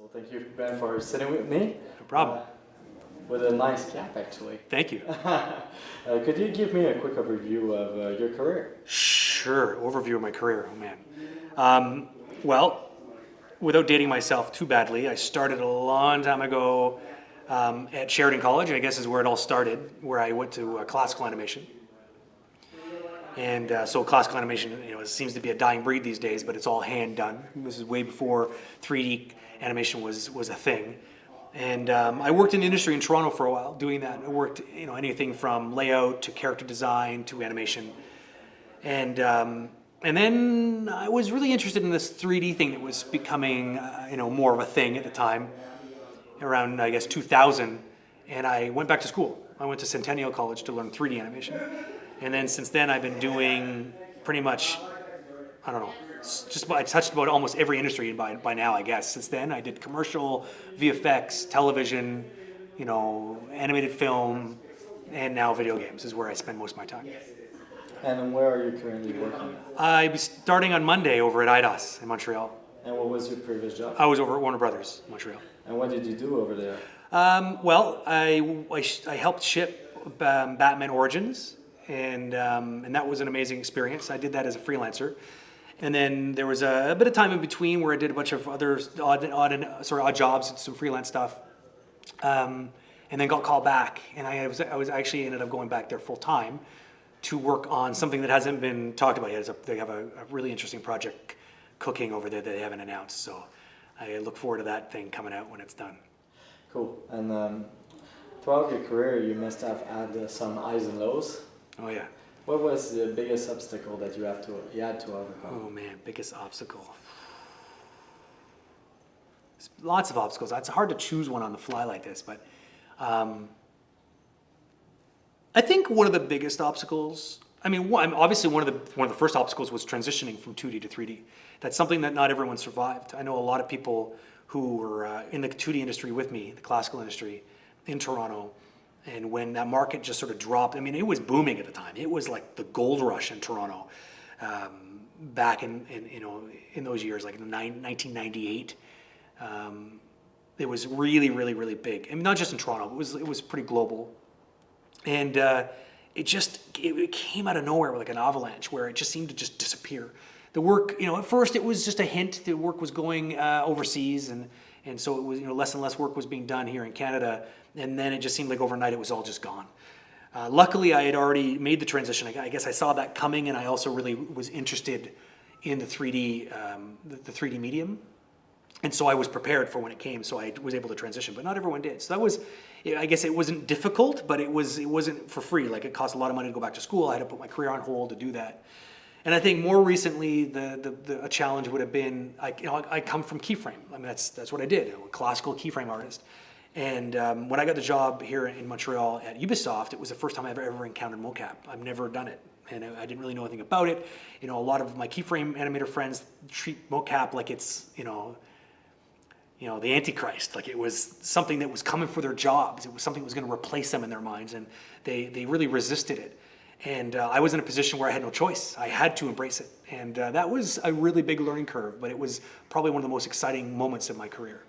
Well, thank you, Ben, for sitting with me. No problem. With a nice cap, actually. Thank you. Could you give me a quick overview of your career? Sure. Overview of my career. Oh, man. Well, without dating myself too badly, I started a long time ago at Sheridan College, I guess is where it all started, where I went to classical animation. And so classical animation, it seems to be a dying breed these days, but it's all hand done. This is way before 3D animation was a thing. And I worked in the industry in Toronto for a while doing that. I worked, anything from layout to character design to animation. And then I was really interested in this 3D thing that was becoming, more of a thing at the time, around, I guess, 2000. And I went back to school. I went to Centennial College to learn 3D animation. And then since then, I've been doing pretty much, I touched about almost every industry by now, I guess. Since then, I did commercial, VFX, television, animated film, and now video games is where I spend most of my time. And where are you currently working? I'll be starting on Monday over at Eidos in Montreal. And what was your previous job? I was over at Warner Brothers in Montreal. And what did you do over there? Well, I helped ship Batman Origins, and that was an amazing experience. I did that as a freelancer. And then there was a bit of time in between where I did a bunch of other odd jobs and some freelance stuff, and then got called back. And I was actually ended up going back there full time to work on something that hasn't been talked about yet. They have a really interesting project cooking over there that they haven't announced. So I look forward to that thing coming out when it's done. Cool. And throughout your career, you must have had some highs and lows. Oh yeah. What was the biggest obstacle that you had to overcome? Oh man, biggest obstacle. There's lots of obstacles. It's hard to choose one on the fly like this, but I think one of the biggest obstacles. Obviously one of the first obstacles was transitioning from 2D to 3D. That's something that not everyone survived. I know a lot of people who were in the 2D industry with me, the classical industry, in Toronto. And when that market just sort of dropped, it was booming at the time. It was like the gold rush in Toronto back in those years, like in 1998. It was really, really, really big. Not just in Toronto, it was pretty global. And it came out of nowhere like an avalanche where it just seemed to just disappear. The work, at first it was just a hint. The work was going overseas, and so it was, less and less work was being done here in Canada. And then it just seemed like overnight it was all just gone. Luckily, I had already made the transition. I guess I saw that coming, and I also really was interested in the 3D, the 3D medium. And so I was prepared for when it came, so I was able to transition. But not everyone did. So that was, I guess it wasn't difficult, but it wasn't for free. Like it cost a lot of money to go back to school. I had to put my career on hold to do that. And I think more recently, a challenge would have been, I come from keyframe. That's what I did. I'm a classical keyframe artist. And when I got the job here in Montreal at Ubisoft, it was the first time I've ever encountered mocap. I've never done it, and I didn't really know anything about it. A lot of my keyframe animator friends treat mocap like it's, the Antichrist. Like it was something that was coming for their jobs. It was something that was going to replace them in their minds, and they really resisted it. And I was in a position where I had no choice. I had to embrace it, and that was a really big learning curve. But it was probably one of the most exciting moments of my career.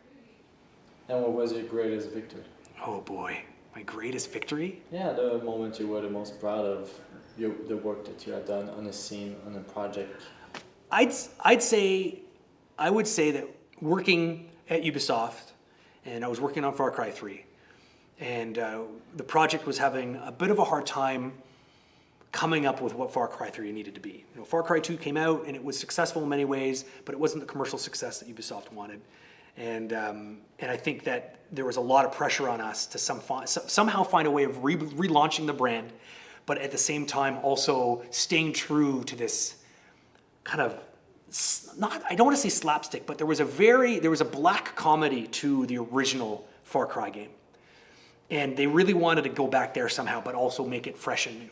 And what was your greatest victory? Oh boy, my greatest victory? Yeah, the moment you were the most proud of the work that you had done on a scene, on a project. I would say that working at Ubisoft, and I was working on Far Cry 3, and the project was having a bit of a hard time coming up with what Far Cry 3 needed to be. Far Cry 2 came out, and it was successful in many ways, but it wasn't the commercial success that Ubisoft wanted. And I think that there was a lot of pressure on us to somehow find a way of relaunching the brand, but at the same time also staying true to this kind of, I don't want to say slapstick, but there was a black comedy to the original Far Cry game. And they really wanted to go back there somehow, but also make it fresh and new.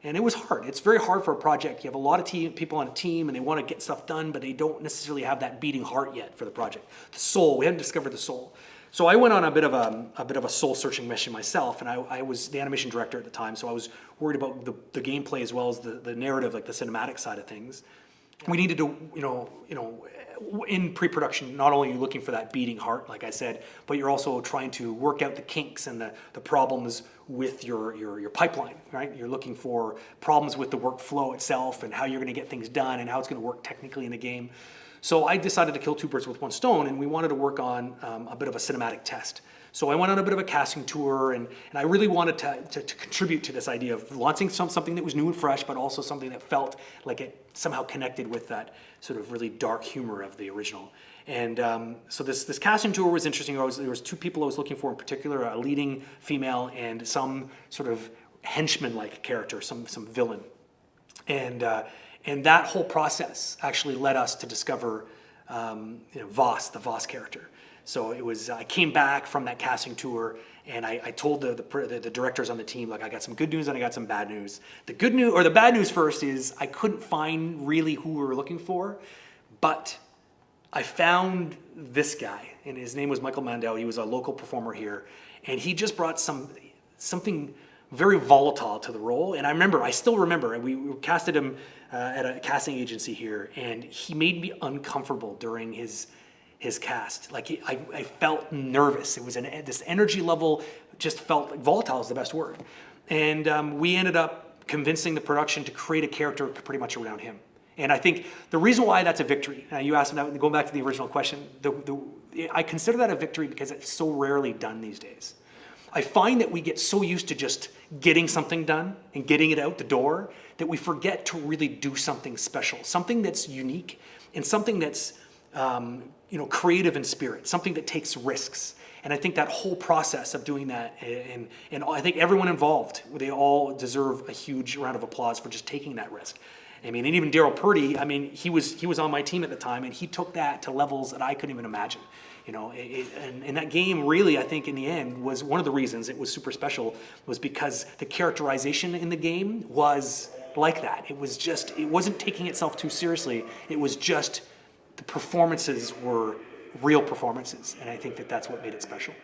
And it was hard. It's very hard for a project. You have a lot of people on a team, and they want to get stuff done, but they don't necessarily have that beating heart yet for the project. The soul, we hadn't discovered the soul. So I went on a bit of a soul-searching mission myself, and I was the animation director at the time, so I was worried about the gameplay as well as the narrative, like the cinematic side of things. we needed to, in pre-production, not only are you looking for that beating heart, like I said, but you're also trying to work out the kinks and the problems with your pipeline, right? You're looking for problems with the workflow itself and how you're going to get things done and how it's going to work technically in the game. So I decided to kill two birds with one stone, and we wanted to work on a bit of a cinematic test. So I went on a bit of a casting tour, and I really wanted to contribute to this idea of launching something that was new and fresh, but also something that felt like it somehow connected with that sort of really dark humor of the original. And so this casting tour was interesting. There was two people I was looking for in particular, a leading female and some sort of henchman-like character, some villain. And that whole process actually led us to discover Voss, the Voss character. So it was, I came back from that casting tour, and I told the directors on the team, like, I got some good news and I got some bad news. The good news, or the bad news first, is I couldn't find really who we were looking for, but I found this guy, and his name was Michael Mandel. He was a local performer here, and he just brought something very volatile to the role. And I still remember, we casted him at a casting agency here, and he made me uncomfortable during his cast. Like, I felt nervous. It was this energy level just felt like volatile is the best word. And we ended up convincing the production to create a character pretty much around him. And I think the reason why that's a victory, now you asked me, going back to the original question, I consider that a victory because it's so rarely done these days. I find that we get so used to just getting something done and getting it out the door that we forget to really do something special, something that's unique and something that's creative in spirit, something that takes risks. And I think that whole process of doing that, and I think everyone involved, they all deserve a huge round of applause for just taking that risk. I mean, and even Daryl Purdy, I mean, he was on my team at the time, and he took that to levels that I couldn't even imagine. And that game really, I think in the end, was one of the reasons it was super special, was because the characterization in the game was like that. It wasn't taking itself too seriously. It was just, the performances were real performances, and I think that that's what made it special.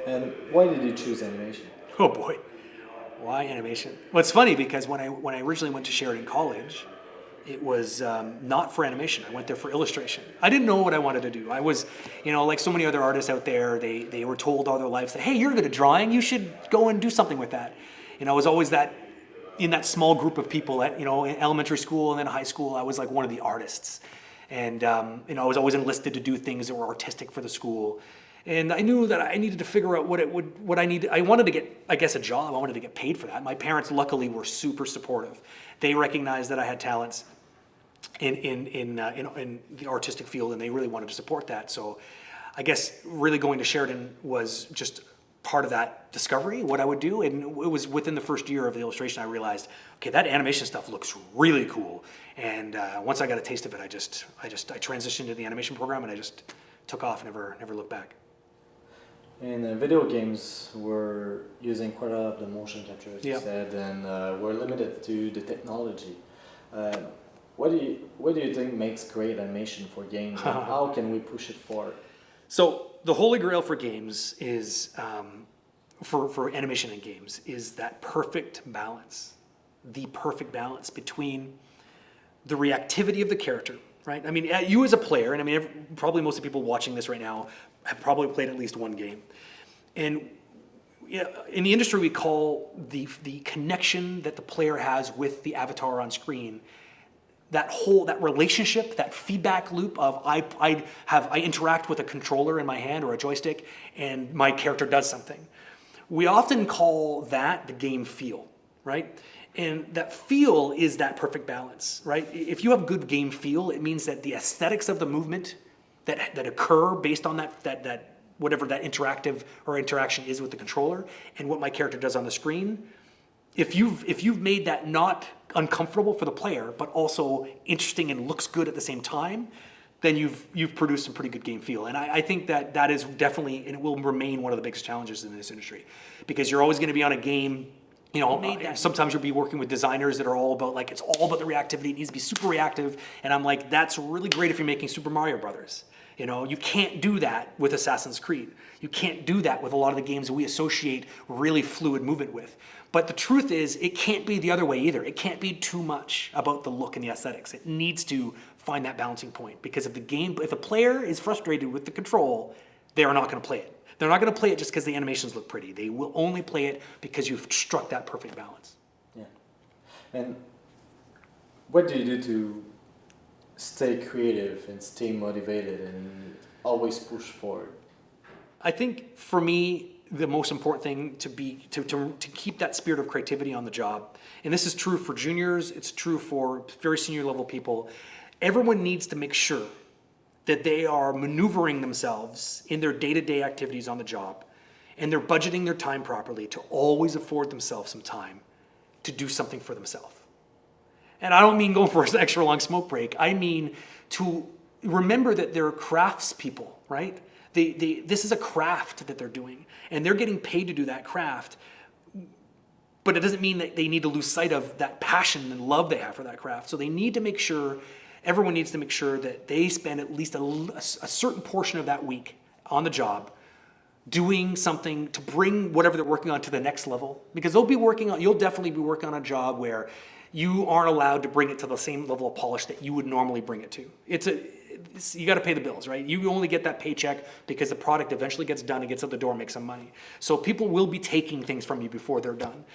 And why did you choose animation? Oh boy, why animation? Well, it's funny because when I originally went to Sheridan College, it was not for animation. I went there for illustration. I didn't know what I wanted to do. I was, like so many other artists out there, they were told all their lives that, hey, you're good at drawing, you should go and do something with that. I was always in that small group of people at, in elementary school and then high school, I was like one of the artists. And, I was always enlisted to do things that were artistic for the school. And I knew that I needed to figure out what I needed. I wanted to get, I guess, a job. I wanted to get paid for that. My parents, luckily, were super supportive. They recognized that I had talents in the artistic field, and they really wanted to support that. So I guess really going to Sheridan was just part of that discovery, what I would do. And it was within the first year of the illustration, I realized, okay, that animation stuff looks really cool. And once I got a taste of it, I transitioned to the animation program, and I just took off, never looked back. And video games were using quite a lot of the motion capture, as you said, and were limited to the technology. What do you think makes great animation for games, and how can we push it forward? So the Holy Grail for games is, for animation in games, is that perfect balance. The perfect balance between the reactivity of the character, right? I mean, you as a player, and I mean, probably most of the people watching this right now have probably played at least one game. And in the industry, we call the connection that the player has with the avatar on screen, that relationship, that feedback loop of I interact with a controller in my hand or a joystick, and my character does something. We often call that the game feel, right? And that feel is that perfect balance, right? If you have good game feel, it means that the aesthetics of the movement that occur based on that whatever that interactive or interaction is with the controller and what my character does on the screen, if you've made that not uncomfortable for the player, but also interesting and looks good at the same time, then you've produced some pretty good game feel. And I think that is definitely, and it will remain one of the biggest challenges in this industry, because you're always going to be on a game. Sometimes you'll be working with designers that are all about, like, it's all about the reactivity. It needs to be super reactive. And I'm like, that's really great if you're making Super Mario Brothers. You can't do that with Assassin's Creed. You can't do that with a lot of the games that we associate really fluid movement with. But the truth is, it can't be the other way either. It can't be too much about the look and the aesthetics. It needs to find that balancing point, because if the player is frustrated with the control, they are not going to play it. They're not going to play it just because the animations look pretty. They will only play it because you've struck that perfect balance. Yeah. And what do you do to stay creative and stay motivated and always push forward? I think for me, the most important thing to keep that spirit of creativity on the job, and this is true for juniors, it's true for very senior level people, everyone needs to make sure that they are maneuvering themselves in their day-to-day activities on the job, and they're budgeting their time properly to always afford themselves some time to do something for themselves. And I don't mean going for an extra long smoke break. I mean to remember that they're craftspeople, right? This is a craft that they're doing, and they're getting paid to do that craft. But it doesn't mean that they need to lose sight of that passion and love they have for that craft. So everyone needs to make sure that they spend at least a certain portion of that week on the job doing something to bring whatever they're working on to the next level. Because you'll definitely be working on a job where you aren't allowed to bring it to the same level of polish that you would normally bring it to. You got to pay the bills, right? You only get that paycheck because the product eventually gets done and gets out the door and makes some money. So people will be taking things from you before they're done.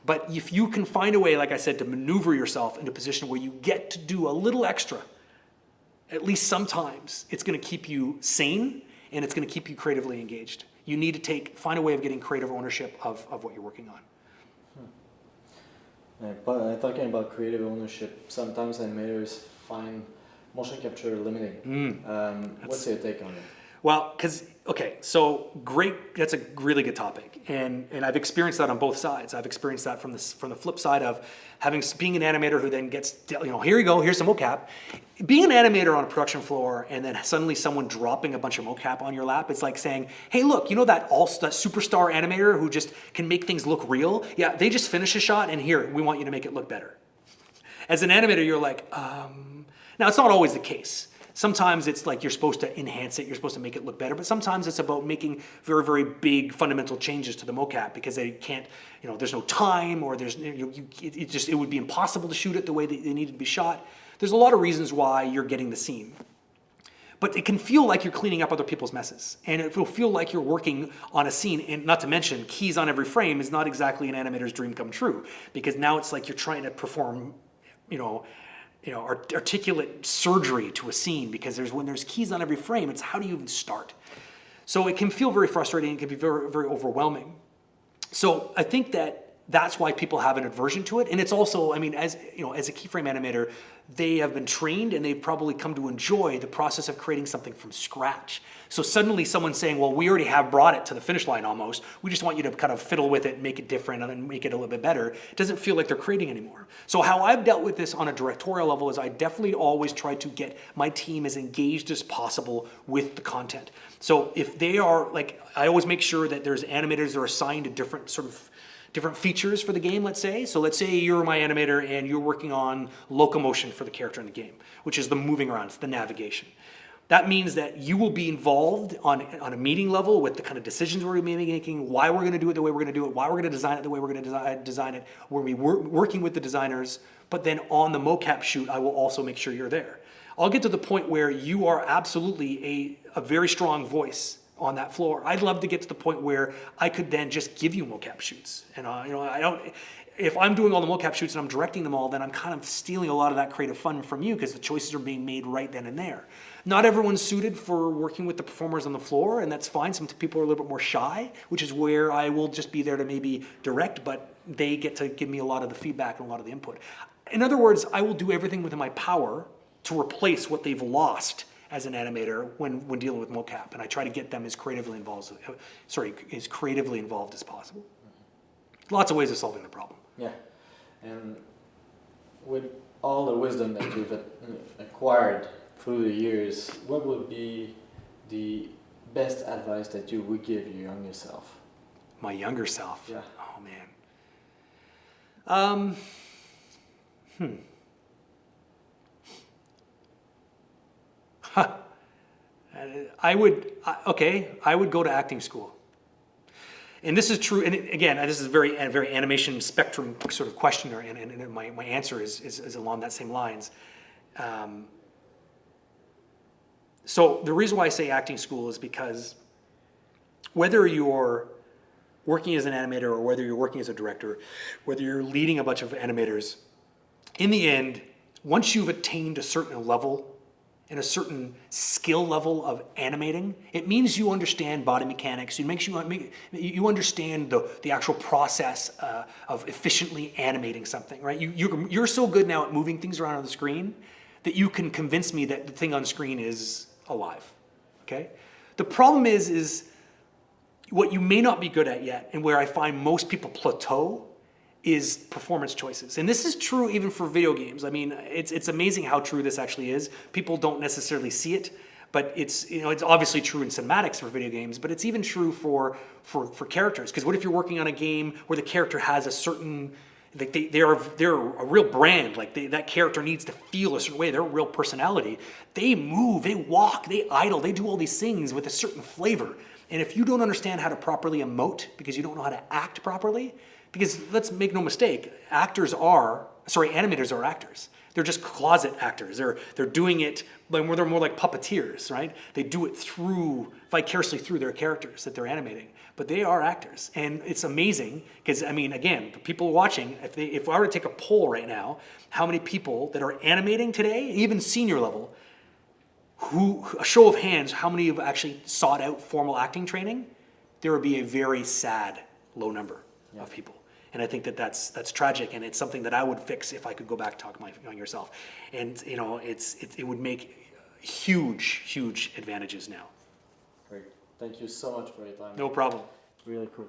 But if you can find a way, like I said, to maneuver yourself into a position where you get to do a little extra, at least sometimes, it's going to keep you sane and it's going to keep you creatively engaged. You need to find a way of getting creative ownership of what you're working on. But talking about creative ownership, sometimes animators find motion capture limiting. What's your take on it? Well, so great. That's a really good topic, and I've experienced that on both sides. I've experienced that from the flip side of being an animator who then gets, here you go, here's some mocap. Being an animator on a production floor and then suddenly someone dropping a bunch of mocap on your lap, it's like saying, hey, look, that superstar animator who just can make things look real? Yeah, they just finished a shot, and here, we want you to make it look better. As an animator, you're like, now it's not always the case. Sometimes it's like you're supposed to enhance it, you're supposed to make it look better, but sometimes it's about making very, very big fundamental changes to the mocap because they can't, there's no time, or it would be impossible to shoot it the way that they needed to be shot. There's a lot of reasons why you're getting the scene. But it can feel like you're cleaning up other people's messes, and it will feel like you're working on a scene, and not to mention, keys on every frame is not exactly an animator's dream come true, because now it's like you're trying to perform, articulate surgery to a scene, because when there's keys on every frame, it's how do you even start? So it can feel very frustrating. It can be very, very overwhelming. So I think that's why people have an aversion to it. And it's also, as a keyframe animator, they have been trained and they've probably come to enjoy the process of creating something from scratch. So suddenly someone's saying, well, we already have brought it to the finish line almost. We just want you to kind of fiddle with it, make it different, and then make it a little bit better. It doesn't feel like they're creating anymore. So how I've dealt with this on a directorial level is I definitely always try to get my team as engaged as possible with the content. So if they are, I always make sure that there's animators that are assigned to different features for the game, let's say. So let's say you're my animator and you're working on locomotion for the character in the game, which is the moving around, it's the navigation. That means that you will be involved on a meeting level with the kind of decisions we're going to be making, why we're going to do it the way we're going to do it, why we're going to design it the way we're going to design it. We're going to be working with the designers, but then on the mocap shoot, I will also make sure you're there. I'll get to the point where you are absolutely a very strong voice on that floor. I'd love to get to the point where I could then just give you mocap shoots. And if I'm doing all the mocap shoots and I'm directing them all, then I'm kind of stealing a lot of that creative fun from you because the choices are being made right then and there. Not everyone's suited for working with the performers on the floor, and that's fine. Some people are a little bit more shy, which is where I will just be there to maybe direct, but they get to give me a lot of the feedback and a lot of the input. In other words, I will do everything within my power to replace what they've lost as an animator when dealing with mocap, and I try to get them as creatively involved as possible. Lots of ways of solving the problem. Yeah, and with all the wisdom that you've acquired through the years, what would be the best advice that you would give your younger self? My younger self? Yeah. Oh, man. I would go to acting school. And this is true, and again, this is a very animation spectrum sort of question, and my answer is along that same lines. So the reason why I say acting school is because whether you're working as an animator or whether you're working as a director, whether you're leading a bunch of animators, in the end, once you've attained a certain level and a certain skill level of animating, it means you understand body mechanics. It makes you understand the actual process of efficiently animating something, right? You're so good now at moving things around on the screen that you can convince me that the thing on screen is alive, okay? The problem is what you may not be good at yet, and where I find most people plateau, is performance choices. And this is true even for video games. I mean, it's amazing how true this actually is. People don't necessarily see it, but it's obviously true in cinematics for video games, but it's even true for characters. Because what if you're working on a game where the character has a certain, like they're a real brand, like that character needs to feel a certain way, they're a real personality. They move, they walk, they idle, they do all these things with a certain flavor. And if you don't understand how to properly emote because you don't know how to act properly, because let's make no mistake, animators are actors. They're just closet actors. They're doing it, they're more like puppeteers, right? They do it vicariously through their characters that they're animating. But they are actors. And it's amazing, because I mean, again, the people watching, if I were to take a poll right now, how many people that are animating today, even senior level, a show of hands, how many have actually sought out formal acting training? There would be a very sad low number of people. And I think that's tragic, and it's something that I would fix if I could go back to talk to my younger self. And it would make huge advantages now. Great. Thank you so much for your time. No problem. Really cool.